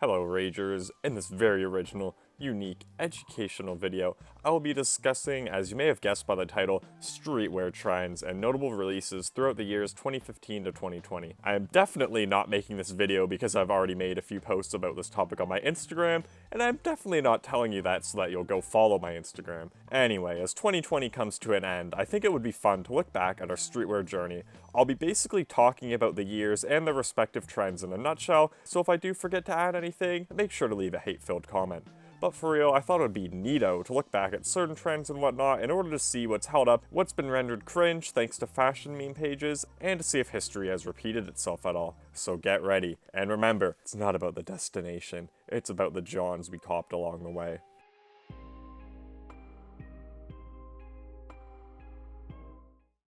Hello Ragers, in this very original, unique, educational video, I will be discussing, as you may have guessed by the title, streetwear trends and notable releases throughout the years 2015 to 2020. I am definitely not making this video because I've already made a few posts about this topic on my Instagram, and I'm definitely not telling you that so that you'll go follow my Instagram. Anyway, as 2020 comes to an end, I think it would be fun to look back at our streetwear journey. I'll be basically talking about the years and their respective trends in a nutshell, so if I do forget to add anything, make sure to leave a hate-filled comment. But for real, I thought it would be neato to look back at certain trends and whatnot in order to see what's held up, what's been rendered cringe thanks to fashion meme pages, and to see if history has repeated itself at all. So get ready, and remember, it's not about the destination, it's about the Johns we copped along the way.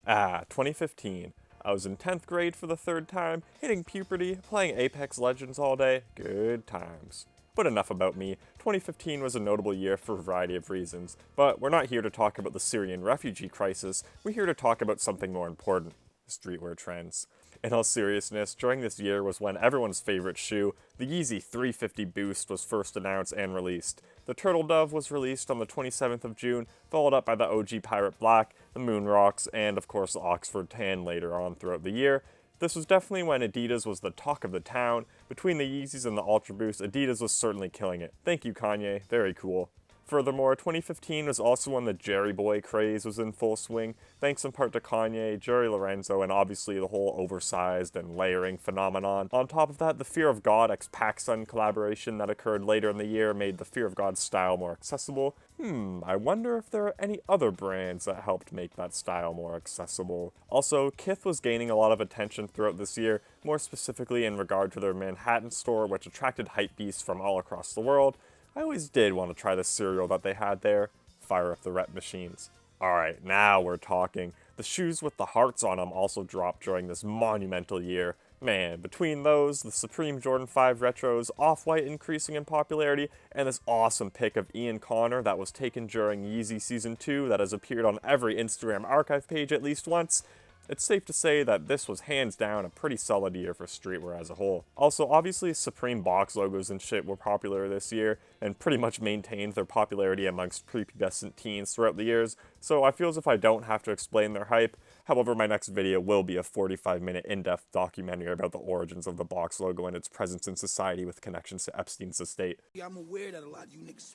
2015. I was in 10th grade for the third time, hitting puberty, playing Apex Legends all day, good times. But enough about me. 2015 was a notable year for a variety of reasons, but we're not here to talk about the Syrian refugee crisis, we're here to talk about something more important, streetwear trends. In all seriousness, during this year was when everyone's favorite shoe, the Yeezy 350 Boost, was first announced and released. The Turtle Dove was released on the 27th of June, followed up by the OG Pirate Black, the Moon Rocks, and of course the Oxford Tan later on throughout the year. This was definitely when Adidas was the talk of the town. Between the Yeezys and the Ultra Boost, Adidas was certainly killing it. Thank you, Kanye. Very cool. Furthermore, 2015 was also when the Jerry Boy craze was in full swing, thanks in part to Kanye, Jerry Lorenzo, and obviously the whole oversized and layering phenomenon. On top of that, the Fear of God x PacSun collaboration that occurred later in the year made the Fear of God style more accessible. I wonder if there are any other brands that helped make that style more accessible. Also, Kith was gaining a lot of attention throughout this year, more specifically in regard to their Manhattan store, which attracted hypebeasts from all across the world. I always did want to try the cereal that they had there. Fire up the rep machines. Alright, now we're talking. The shoes with the hearts on them also dropped during this monumental year. Man, between those, the Supreme Jordan 5 Retros, Off-White increasing in popularity, and this awesome pic of Ian Connor that was taken during Yeezy Season 2 that has appeared on every Instagram archive page at least once, it's safe to say that this was hands down a pretty solid year for streetwear as a whole. Also, obviously Supreme box logos and shit were popular this year, and pretty much maintained their popularity amongst prepubescent teens throughout the years, so I feel as if I don't have to explain their hype. However, my next video will be a 45-minute in-depth documentary about the origins of the box logo and its presence in society with connections to Epstein's estate. Yeah, I'm aware that a lot of you niggas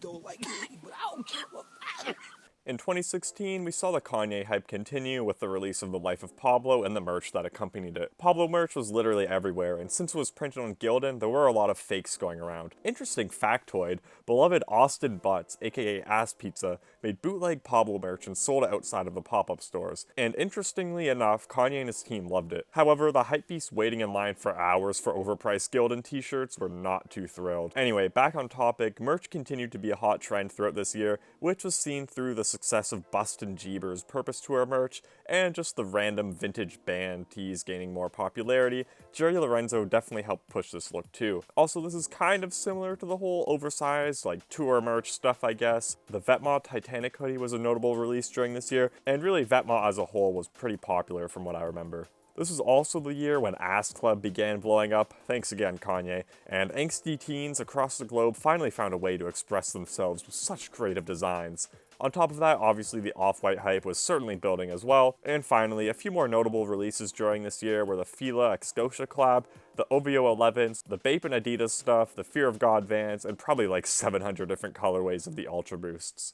don't like me, but I don't give a. In 2016, we saw the Kanye hype continue with the release of The Life of Pablo and the merch that accompanied it. Pablo merch was literally everywhere, and since it was printed on Gildan, there were a lot of fakes going around. Interesting factoid, beloved Austin Butts, aka Ass Pizza, made bootleg Pablo merch and sold it outside of the pop-up stores. And interestingly enough, Kanye and his team loved it. However, the hypebeasts waiting in line for hours for overpriced Gildan t-shirts were not too thrilled. Anyway, back on topic, merch continued to be a hot trend throughout this year, which was seen through the success of Bustin' Jeebers Purpose Tour merch, and just the random vintage band tees gaining more popularity. Jerry Lorenzo definitely helped push this look too. Also, this is kind of similar to the whole oversized, like, tour merch stuff, I guess. The Vetements Titanic hoodie was a notable release during this year, and really Vetements as a whole was pretty popular from what I remember. This was also the year when Ass Club began blowing up, thanks again Kanye, and angsty teens across the globe finally found a way to express themselves with such creative designs. On top of that, obviously the Off-White hype was certainly building as well, and finally, a few more notable releases during this year were the Fila x Scotia collab, the OVO 11s, the Bape and Adidas stuff, the Fear of God Vans, and probably like 700 different colorways of the Ultra Boosts.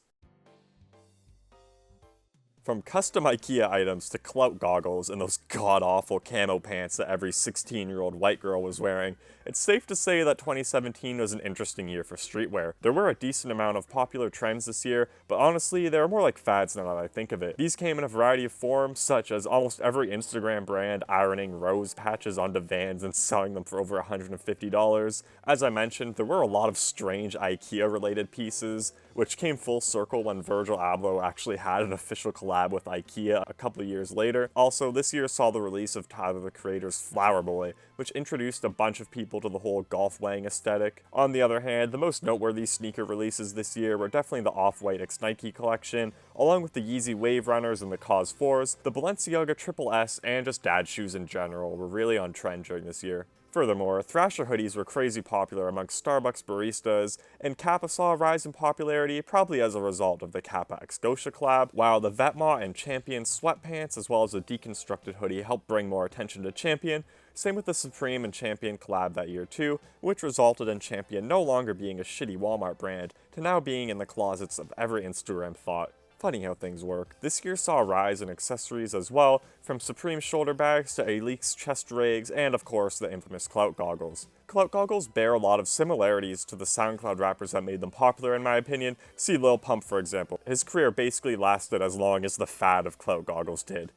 From custom IKEA items to clout goggles and those god-awful camo pants that every 16-year-old white girl was wearing, it's safe to say that 2017 was an interesting year for streetwear. There were a decent amount of popular trends this year, but honestly, they were more like fads now that I think of it. These came in a variety of forms, such as almost every Instagram brand ironing rose patches onto Vans and selling them for over $150. As I mentioned, there were a lot of strange IKEA-related pieces, which came full circle when Virgil Abloh actually had an official collab with IKEA a couple of years later. Also, this year saw the release of Tyler the Creator's Flower Boy, which introduced a bunch of people to the whole golf weighing aesthetic. On the other hand, the most noteworthy sneaker releases this year were definitely the Off-White x Nike collection, along with the Yeezy Wave Runners and the Cause 4s, the Balenciaga Triple S, and just dad shoes in general were really on trend during this year. Furthermore, Thrasher hoodies were crazy popular amongst Starbucks baristas, and Kappa saw a rise in popularity probably as a result of the Kappa x Gosha collab, while the Vetma and Champion sweatpants as well as a deconstructed hoodie helped bring more attention to Champion. Same with the Supreme and Champion collab that year too, which resulted in Champion no longer being a shitty Walmart brand to now being in the closets of every Instagram thought. Funny how things work. This year saw a rise in accessories as well, from Supreme shoulder bags to Elite's chest rigs, and of course the infamous clout goggles. Clout goggles bear a lot of similarities to the SoundCloud rappers that made them popular in my opinion. See Lil Pump for example. His career basically lasted as long as the fad of clout goggles did.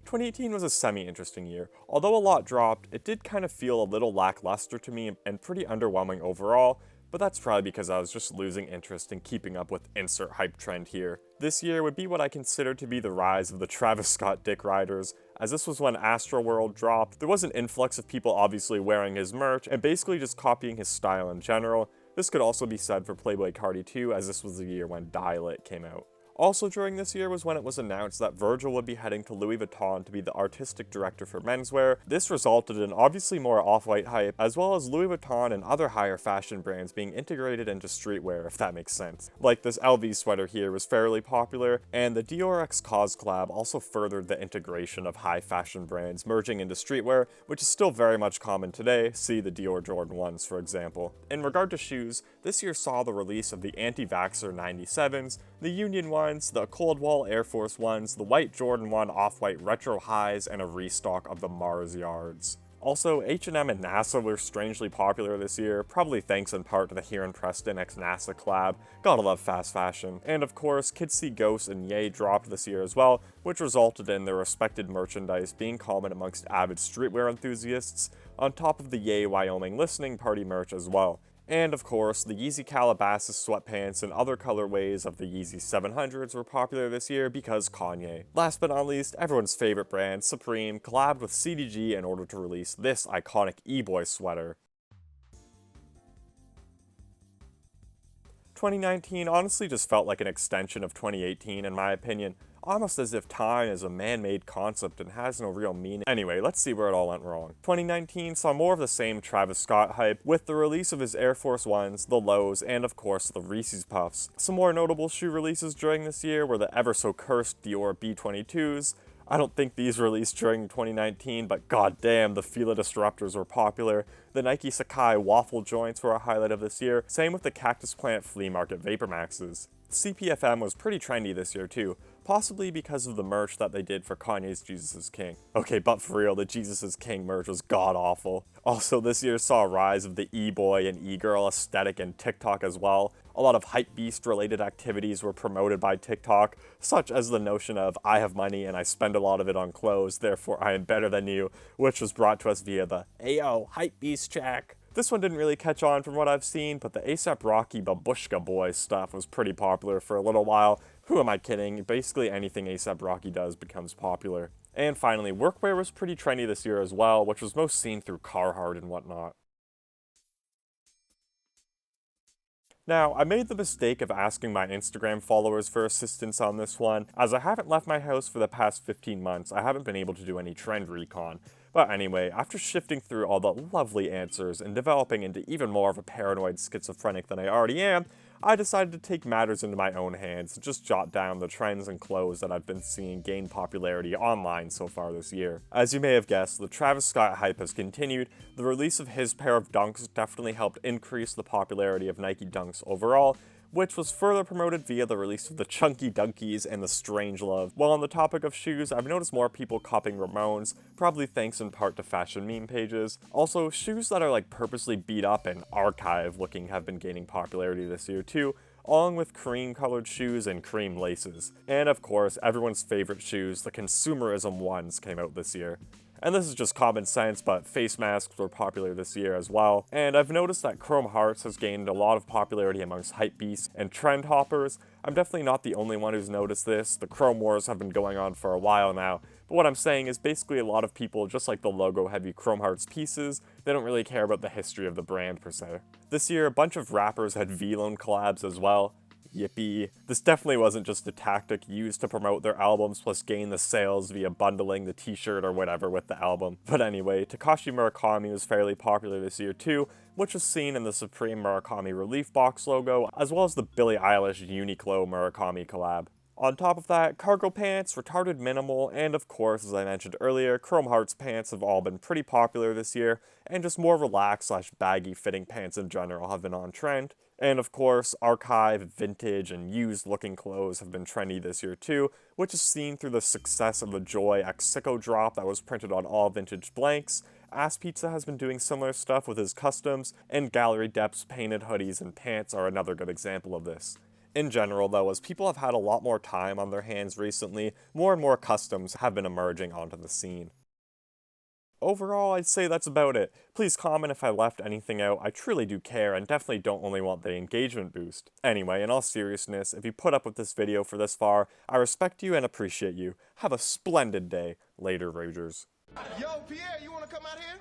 2018 was a semi-interesting year. Although a lot dropped, it did kind of feel a little lackluster to me and pretty underwhelming overall, but that's probably because I was just losing interest in keeping up with insert hype trend here. This year would be what I consider to be the rise of the Travis Scott dick riders, as this was when Astroworld dropped. There was an influx of people obviously wearing his merch and basically just copying his style in general. This could also be said for Playboi Carti too, as this was the year when Dial It came out. Also during this year was when it was announced that Virgil would be heading to Louis Vuitton to be the artistic director for menswear. This resulted in obviously more off-white hype, as well as Louis Vuitton and other higher fashion brands being integrated into streetwear, if that makes sense. Like this LV sweater here was fairly popular, and the Dior X Cause collab also furthered the integration of high fashion brands merging into streetwear, which is still very much common today. See the Dior Jordan 1s for example. In regard to shoes, this year saw the release of the Anti-Vaxxer 97s, the Union 1s, the Cold Wall Air Force 1s, the white Jordan 1 off-white retro highs, and a restock of the Mars Yards. Also, H&M and NASA were strangely popular this year, probably thanks in part to the Here and Preston x NASA collab. Gotta love fast fashion. And of course, Kids See Ghosts and Ye dropped this year as well, which resulted in their respected merchandise being common amongst avid streetwear enthusiasts, on top of the Ye Wyoming listening party merch as well. And of course, the Yeezy Calabasas sweatpants and other colorways of the Yeezy 700s were popular this year because Kanye. Last but not least, everyone's favorite brand, Supreme, collabed with CDG in order to release this iconic E-boy sweater. 2019 honestly just felt like an extension of 2018 in my opinion, almost as if time is a man-made concept and has no real meaning. Anyway, let's see where it all went wrong. 2019 saw more of the same Travis Scott hype, with the release of his Air Force Ones, the Lows, and of course the Reese's Puffs. Some more notable shoe releases during this year were the ever-so-cursed Dior B22s. I don't think these released during 2019, but goddamn, the Fila Disruptors were popular. The Nike Sacai waffle joints were a highlight of this year, same with the Cactus Plant Flea Market Vapor Maxes. CPFM was pretty trendy this year too, possibly because of the merch that they did for Kanye's Jesus is King. Okay, but for real, the Jesus is King merch was god-awful. Also, this year saw a rise of the e-boy and e-girl aesthetic in TikTok as well. A lot of hypebeast related activities were promoted by TikTok, such as the notion of I have money and I spend a lot of it on clothes, therefore I am better than you, which was brought to us via the Ayo, hypebeast check. This one didn't really catch on from what I've seen, but the A$AP Rocky Babushka Boy stuff was pretty popular for a little while. Who am I kidding? Basically anything A$AP Rocky does becomes popular. And finally, workwear was pretty trendy this year as well, which was most seen through Carhartt and whatnot. Now, I made the mistake of asking my Instagram followers for assistance on this one. As I haven't left my house for the past 15 months, I haven't been able to do any trend recon. But anyway, after shifting through all the lovely answers and developing into even more of a paranoid schizophrenic than I already am, I decided to take matters into my own hands and just jot down the trends and clothes that I've been seeing gain popularity online so far this year. As you may have guessed, the Travis Scott hype has continued. The release of his pair of Dunks definitely helped increase the popularity of Nike Dunks overall, which was further promoted via the release of the Chunky Dunkies and the Strangelove. While on the topic of shoes, I've noticed more people copying Ramones, probably thanks in part to fashion meme pages. Also, shoes that are like purposely beat up and archive looking have been gaining popularity this year too, along with cream colored shoes and cream laces. And of course, everyone's favorite shoes, the consumerism ones, came out this year. And this is just common sense, but face masks were popular this year as well. And I've noticed that Chrome Hearts has gained a lot of popularity amongst hypebeasts and trend hoppers. I'm definitely not the only one who's noticed this. The Chrome Wars have been going on for a while now. But what I'm saying is basically a lot of people just like the logo-heavy Chrome Hearts pieces. They don't really care about the history of the brand per se. This year, a bunch of rappers had vlone collabs as well. Yippee. This definitely wasn't just a tactic used to promote their albums plus gain the sales via bundling the t-shirt or whatever with the album. But anyway, Takashi Murakami was fairly popular this year too, which was seen in the Supreme Murakami Relief Box logo, as well as the Billie Eilish Uniqlo Murakami collab. On top of that, cargo pants, retarded minimal, and of course, as I mentioned earlier, Chrome Hearts pants have all been pretty popular this year, and just more relaxed / baggy fitting pants in general have been on trend. And of course, archive, vintage, and used looking clothes have been trendy this year too, which is seen through the success of the Joy X Sicko drop that was printed on all vintage blanks. Ass Pizza has been doing similar stuff with his customs, and Gallery Depth's painted hoodies and pants are another good example of this. In general though, as people have had a lot more time on their hands recently, more and more customs have been emerging onto the scene. Overall, I'd say that's about it. Please comment if I left anything out, I truly do care and definitely don't only want the engagement boost. Anyway, in all seriousness, if you put up with this video for this far, I respect you and appreciate you. Have a splendid day. Later, Ragers. Yo, Pierre, you wanna come out here?